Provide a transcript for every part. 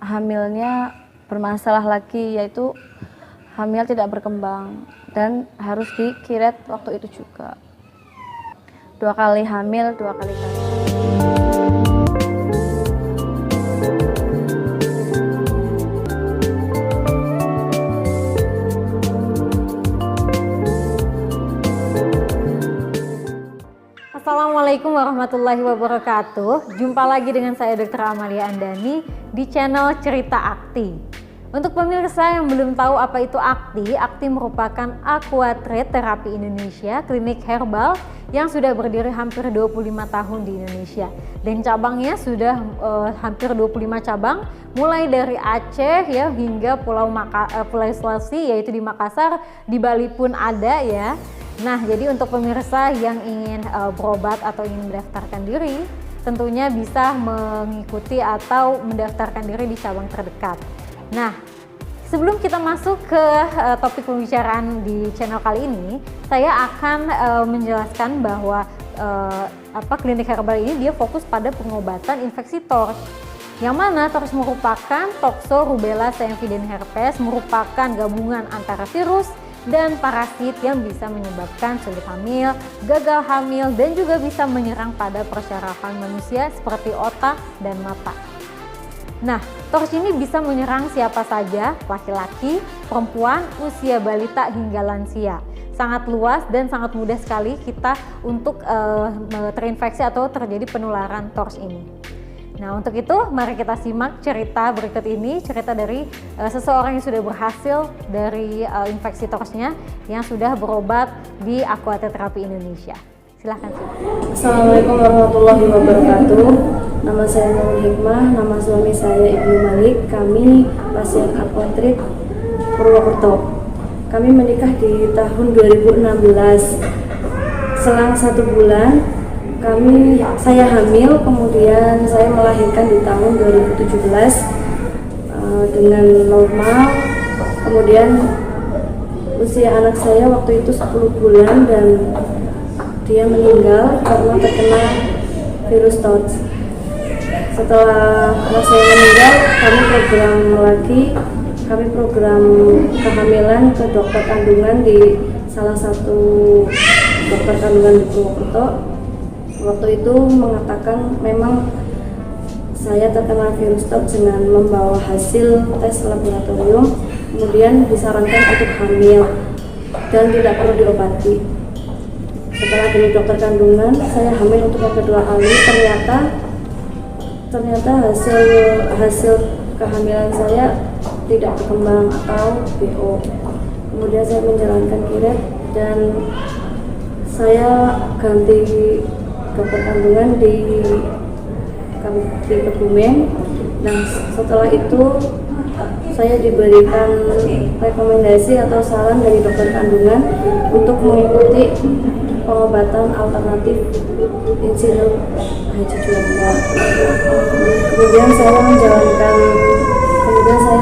hamilnya bermasalah lagi, yaitu hamil tidak berkembang dan harus dikiret waktu itu juga. 2 kali hamil, 2 kali kandung. Assalamualaikum warahmatullahi wabarakatuh. Jumpa lagi dengan saya Dr. Amalia Andani di channel Cerita Akti. Untuk pemirsa yang belum tahu apa itu Akti, Akti merupakan Aquatrade Terapi Indonesia, klinik herbal yang sudah berdiri hampir 25 tahun di Indonesia. Dan cabangnya sudah hampir 25 cabang, mulai dari Aceh ya hingga Pulau Sulawesi, yaitu di Makassar, di Bali pun ada ya. Nah, jadi untuk pemirsa yang ingin berobat atau ingin mendaftarkan diri, tentunya bisa mengikuti atau mendaftarkan diri di cabang terdekat. Nah, sebelum kita masuk ke topik pembicaraan di channel kali ini, saya akan menjelaskan bahwa klinik herbal ini dia fokus pada pengobatan infeksi TORCH. Yang mana TORCH merupakan Toxo Rubella Semvi dan herpes, merupakan gabungan antara virus dan parasit yang bisa menyebabkan sulit hamil, gagal hamil, dan juga bisa menyerang pada persyarafan manusia seperti otak dan mata. Nah, TORCH ini bisa menyerang siapa saja, laki-laki, perempuan, usia balita hingga lansia. Sangat luas dan sangat mudah sekali kita untuk terinfeksi atau terjadi penularan TORCH ini. Nah, untuk itu mari kita simak cerita berikut ini, cerita dari seseorang yang sudah berhasil dari infeksi TORCH-nya yang sudah berobat di Aquatrade Terapi Indonesia. Silahkan. Assalamualaikum warahmatullahi wabarakatuh. Nama saya Nurul Hikmah, nama suami saya Ibnu Malik. Kami pasien Aquatrade Purwokerto. Kami menikah di tahun 2016. Selang 1 bulan saya hamil, kemudian saya melahirkan di tahun 2017 dengan normal. Kemudian usia anak saya waktu itu 10 bulan dan dia meninggal karena terkena virus TORCH. Setelah anak saya meninggal, kami program kehamilan ke dokter kandungan di salah satu dokter kandungan di Purwokerto. Waktu itu mengatakan memang saya terkena virus TORCH dengan membawa hasil tes laboratorium, kemudian disarankan untuk hamil dan tidak perlu diobati. Setelah dari dokter kandungan, saya hamil untuk yang kedua kali. Ternyata hasil kehamilan saya tidak berkembang atau BO. Kemudian saya menjalankan kiret dan saya ganti dokter kandungan di Kebumen. Nah, setelah itu saya diberikan rekomendasi atau saran dari dokter kandungan untuk mengikuti pengobatan alternatif insulin Haji Juanda. Kemudian saya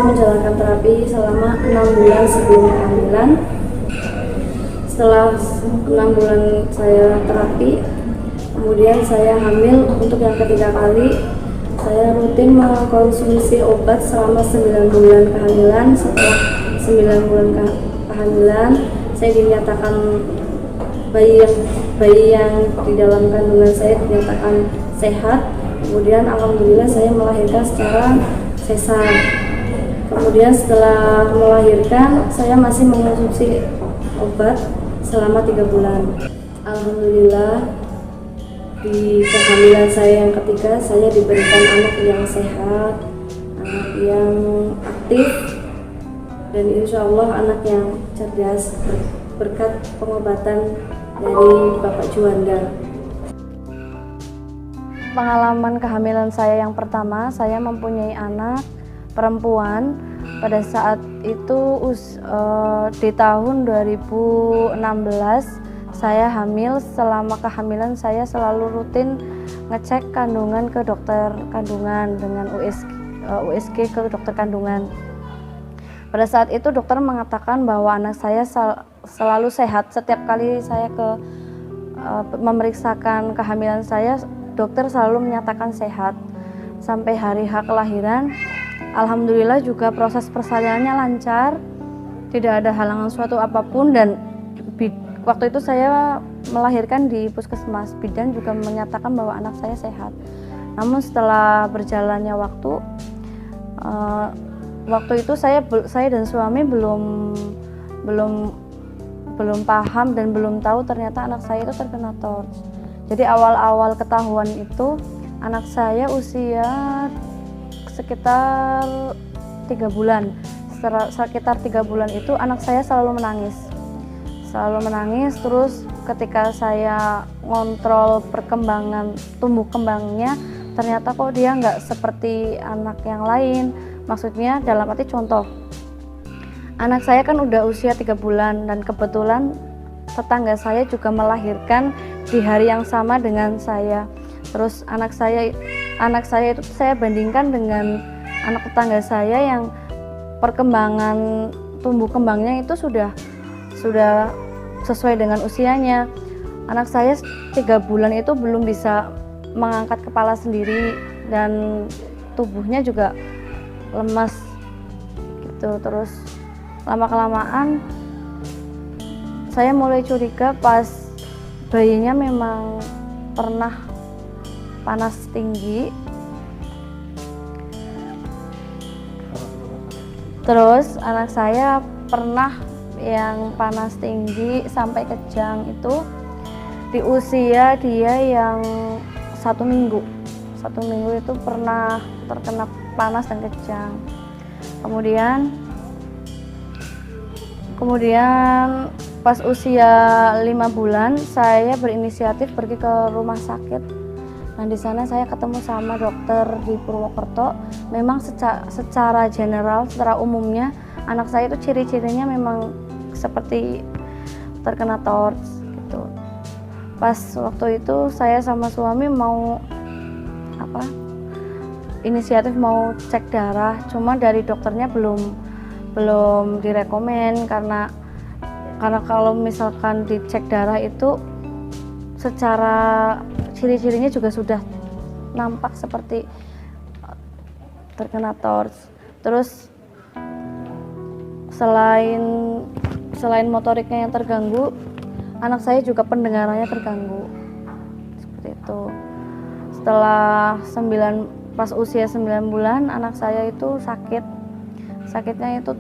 menjalankan terapi selama 6 bulan sebelum kehamilan. Setelah 6 bulan saya terapi, kemudian saya hamil untuk yang ketiga kali. Saya rutin mengkonsumsi obat selama 9 bulan kehamilan. Setelah 9 bulan kehamilan, saya dinyatakan bayi yang di dalam kandungan saya dinyatakan sehat. Kemudian alhamdulillah saya melahirkan secara sesar. Kemudian setelah melahirkan, saya masih mengkonsumsi obat selama 3 bulan. Alhamdulillah, di kehamilan saya yang ketiga, saya diberikan anak yang sehat, anak yang aktif, dan insya Allah anak yang cerdas berkat pengobatan dari Bapak Juanda. Pengalaman kehamilan saya yang pertama, saya mempunyai anak perempuan. Pada saat itu di tahun 2016 saya hamil. Selama kehamilan saya selalu rutin ngecek kandungan ke dokter kandungan dengan USG ke dokter kandungan. Pada saat itu dokter mengatakan bahwa anak saya selalu sehat. Setiap kali saya memeriksakan kehamilan saya, dokter selalu menyatakan sehat. Sampai hari H kelahiran, alhamdulillah juga proses persalinannya lancar, tidak ada halangan suatu apapun, dan waktu itu saya melahirkan di puskesmas. Bidan juga menyatakan bahwa anak saya sehat. Namun setelah berjalannya waktu itu saya dan suami belum paham dan belum tahu ternyata anak saya itu terkena TORCH. Jadi awal-awal ketahuan itu anak saya usia sekitar 3 bulan. Sekitar 3 bulan itu anak saya selalu menangis. Terus ketika saya ngontrol perkembangan tumbuh kembangnya, ternyata kok dia nggak seperti anak yang lain. Maksudnya dalam arti contoh, anak saya kan udah usia 3 bulan dan kebetulan tetangga saya juga melahirkan di hari yang sama dengan saya. Terus anak saya itu saya bandingkan dengan anak tetangga saya yang perkembangan tumbuh kembangnya itu sudah sesuai dengan usianya. Anak saya 3 bulan itu belum bisa mengangkat kepala sendiri dan tubuhnya juga lemas gitu. Terus lama-kelamaan saya mulai curiga pas bayinya memang pernah panas tinggi. Terus anak saya pernah yang panas tinggi sampai kejang itu di usia dia yang 1 minggu. 1 minggu itu pernah terkena panas dan kejang. Kemudian pas usia 5 bulan saya berinisiatif pergi ke rumah sakit. Nah, di sana saya ketemu sama dokter di Purwokerto. Memang secara general, secara umumnya anak saya itu ciri-cirinya memang seperti terkena TORCH gitu. Pas waktu itu saya sama suami mau inisiatif mau cek darah, cuma dari dokternya belum direkomen karena kalau misalkan dicek darah itu secara ciri-cirinya juga sudah nampak seperti terkena TORCH. Terus selain motoriknya yang terganggu, anak saya juga pendengarannya terganggu. Seperti itu. Pas usia 9 bulan anak saya itu sakit. Sakitnya itu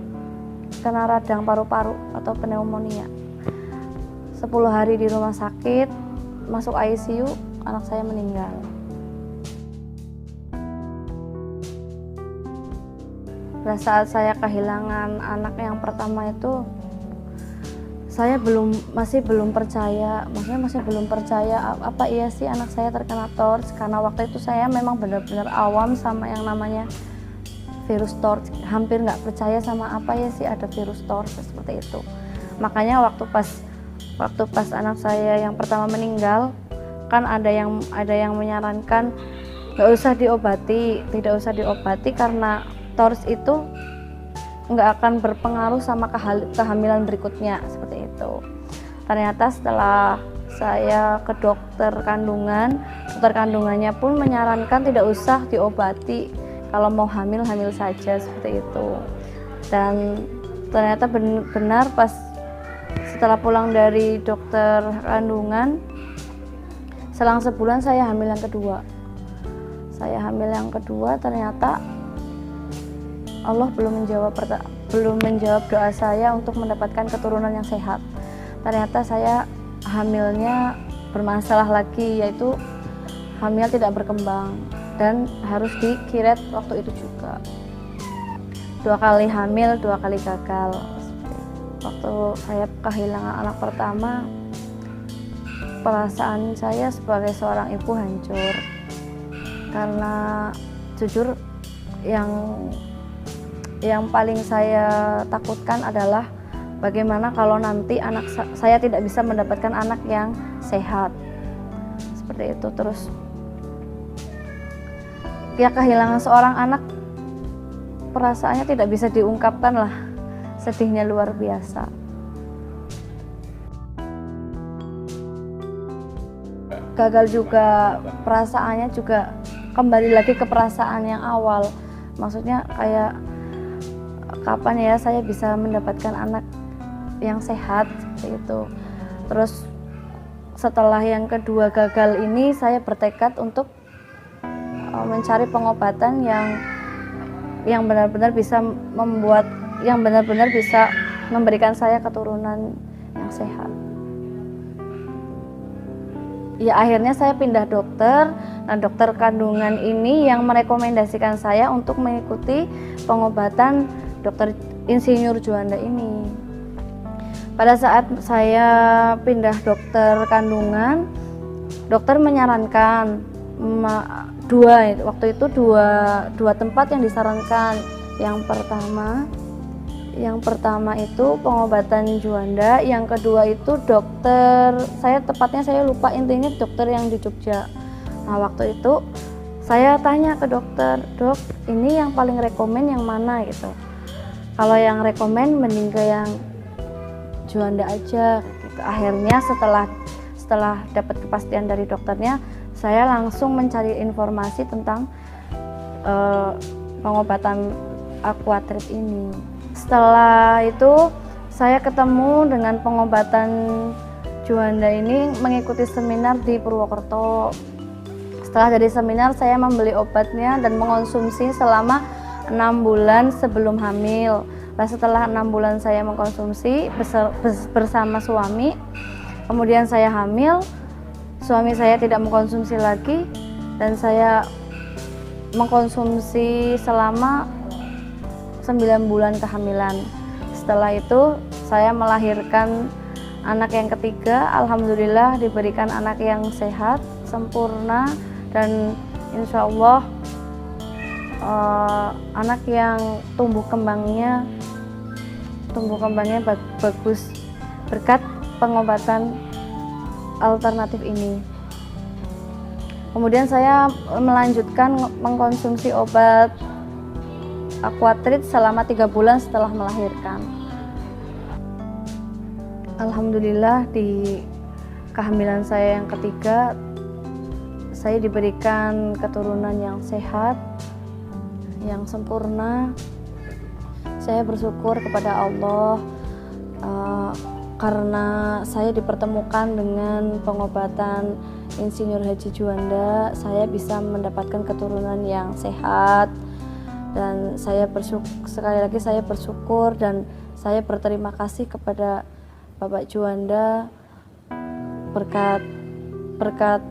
kena radang paru-paru atau pneumonia. 10 hari di rumah sakit, masuk ICU, anak saya meninggal. Pada saat saya kehilangan anak yang pertama itu, saya masih belum percaya apa iya sih anak saya terkena TORCH, karena waktu itu saya memang benar-benar awam sama yang namanya virus TORCH, hampir nggak percaya sama apa ya sih ada virus TORCH seperti itu. Makanya waktu pas anak saya yang pertama meninggal, kan ada yang menyarankan tidak usah diobati karena TORCH itu nggak akan berpengaruh sama kehamilan berikutnya, seperti itu. Ternyata setelah saya ke dokter kandungannya pun menyarankan tidak usah diobati, kalau mau hamil saja, seperti itu. Dan ternyata benar pas setelah pulang dari dokter kandungan, selang sebulan saya hamil yang kedua. Ternyata Allah belum menjawab doa saya untuk mendapatkan keturunan yang sehat. Ternyata saya hamilnya bermasalah lagi, yaitu hamil tidak berkembang dan harus dikiret waktu itu juga. 2 kali hamil, 2 kali gagal. Waktu saya kehilangan anak pertama, perasaan saya sebagai seorang ibu hancur. Karena jujur yang paling saya takutkan adalah bagaimana kalau nanti anak saya tidak bisa mendapatkan anak yang sehat. Seperti itu. Terus ya, kehilangan seorang anak perasaannya tidak bisa diungkapkan lah, sedihnya luar biasa. Gagal juga, perasaannya juga kembali lagi ke perasaan yang awal. maksudnya kayak kapan ya saya bisa mendapatkan anak yang sehat seperti itu. Terus setelah yang kedua gagal ini, saya bertekad untuk mencari pengobatan yang benar-benar bisa memberikan saya keturunan yang sehat. Ya akhirnya saya pindah dokter. Nah, dokter kandungan ini yang merekomendasikan saya untuk mengikuti pengobatan dokter Insinyur Juanda ini. Pada saat saya pindah dokter kandungan, dokter menyarankan waktu itu dua tempat yang disarankan. Yang pertama itu pengobatan Juanda, yang kedua itu dokter, saya lupa intinya dokter yang di Jogja. Nah waktu itu saya tanya ke dokter, dok ini yang paling rekomen yang mana gitu. Kalau yang rekomen mending ke yang Juanda aja gitu. Akhirnya setelah dapat kepastian dari dokternya, saya langsung mencari informasi tentang pengobatan Aquatreat ini. Setelah itu saya ketemu dengan pengobatan Juanda ini mengikuti seminar di Purwokerto. Setelah dari seminar saya membeli obatnya dan mengkonsumsi selama 6 bulan sebelum hamil. Nah, setelah 6 bulan saya mengkonsumsi bersama suami, kemudian saya hamil, suami saya tidak mengkonsumsi lagi dan saya mengkonsumsi selama 9 bulan kehamilan. Setelah itu saya melahirkan anak yang ketiga. Alhamdulillah diberikan anak yang sehat, sempurna, dan insya Allah anak yang tumbuh kembangnya bagus berkat pengobatan alternatif ini. Kemudian saya melanjutkan mengkonsumsi obat Aquatreat selama 3 bulan setelah melahirkan. Alhamdulillah di kehamilan saya yang ketiga saya diberikan keturunan yang sehat, yang sempurna. Saya bersyukur kepada Allah karena saya dipertemukan dengan pengobatan Insinyur Haji Juanda. Saya bisa mendapatkan keturunan yang sehat. Dan saya sekali lagi saya bersyukur dan saya berterima kasih kepada Bapak Juanda. Berkat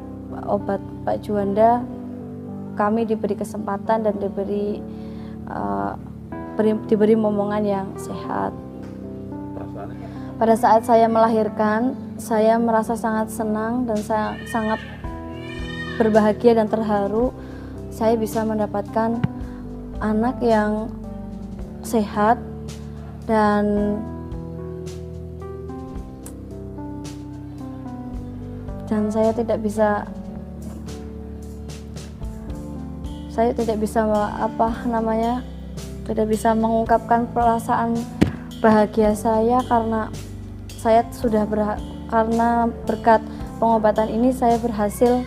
obat Pak Juanda kami diberi kesempatan dan diberi momongan yang sehat. Pada saat saya melahirkan, saya merasa sangat senang dan saya sangat berbahagia dan terharu. Saya bisa mendapatkan anak yang sehat dan saya tidak bisa mengungkapkan perasaan bahagia saya karena karena berkat pengobatan ini saya berhasil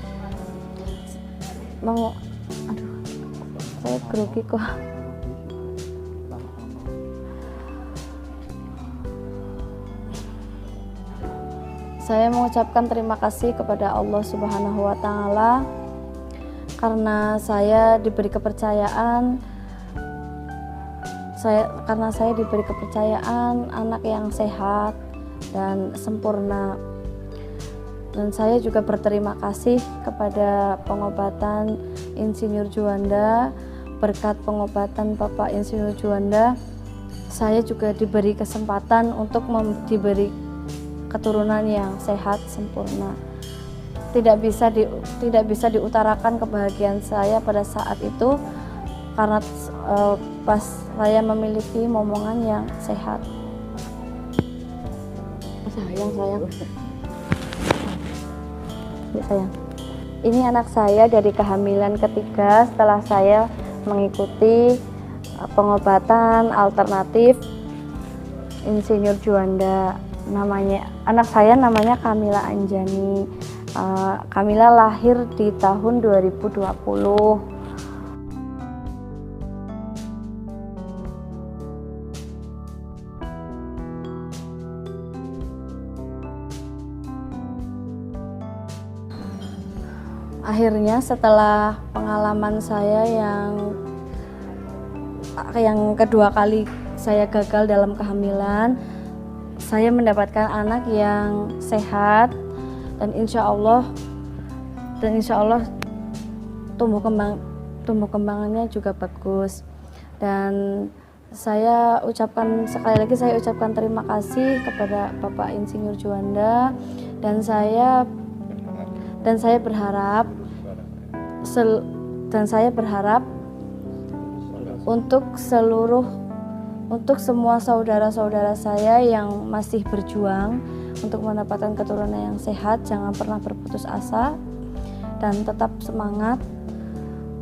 saya grogi kok. Saya mengucapkan terima kasih kepada Allah Subhanahu wa Ta'ala karena saya diberi kepercayaan anak yang sehat dan sempurna. Dan saya juga berterima kasih kepada pengobatan Insinyur Juanda. Berkat pengobatan Bapak Insinyur Juanda, saya juga diberi kesempatan untuk diberi keturunan yang sehat sempurna. Tidak bisa diutarakan kebahagiaan saya pada saat itu karena pas saya memiliki momongan yang sehat. Sayang. Ini anak saya dari kehamilan ketiga setelah saya mengikuti pengobatan alternatif Insinyur Juanda. Anak saya namanya Kamila Anjani. Kamila lahir di tahun 2020. akhirnya setelah pengalaman saya yang kedua kali saya gagal dalam kehamilan, saya mendapatkan anak yang sehat dan insya Allah tumbuh kembangannya juga bagus. Dan saya ucapkan sekali lagi, saya ucapkan terima kasih kepada Bapak Insinyur Juanda, dan saya berharap untuk semua saudara-saudara saya yang masih berjuang untuk mendapatkan keturunan yang sehat, jangan pernah berputus asa dan tetap semangat.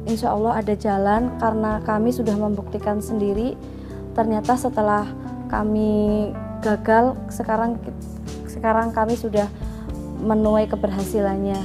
Insya Allah ada jalan, karena kami sudah membuktikan sendiri. Ternyata setelah kami gagal, sekarang kami sudah menuai keberhasilannya.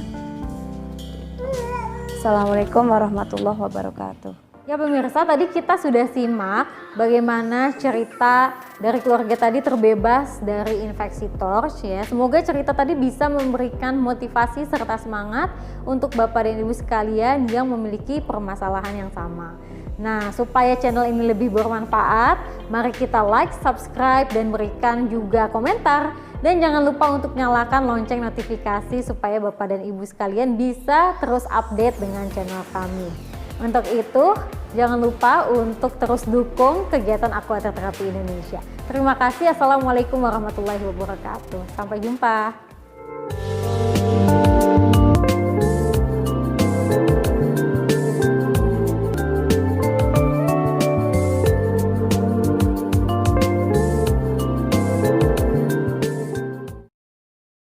Assalamualaikum warahmatullahi wabarakatuh. Ya pemirsa, tadi kita sudah simak bagaimana cerita dari keluarga tadi terbebas dari infeksi TORCH ya. Semoga cerita tadi bisa memberikan motivasi serta semangat untuk Bapak dan Ibu sekalian yang memiliki permasalahan yang sama. Nah, supaya channel ini lebih bermanfaat, mari kita like, subscribe, dan berikan juga komentar. Dan jangan lupa untuk nyalakan lonceng notifikasi supaya Bapak dan Ibu sekalian bisa terus update dengan channel kami. Untuk itu, jangan lupa untuk terus dukung kegiatan Aquatret Terapi Indonesia. Terima kasih. Assalamualaikum warahmatullahi wabarakatuh. Sampai jumpa.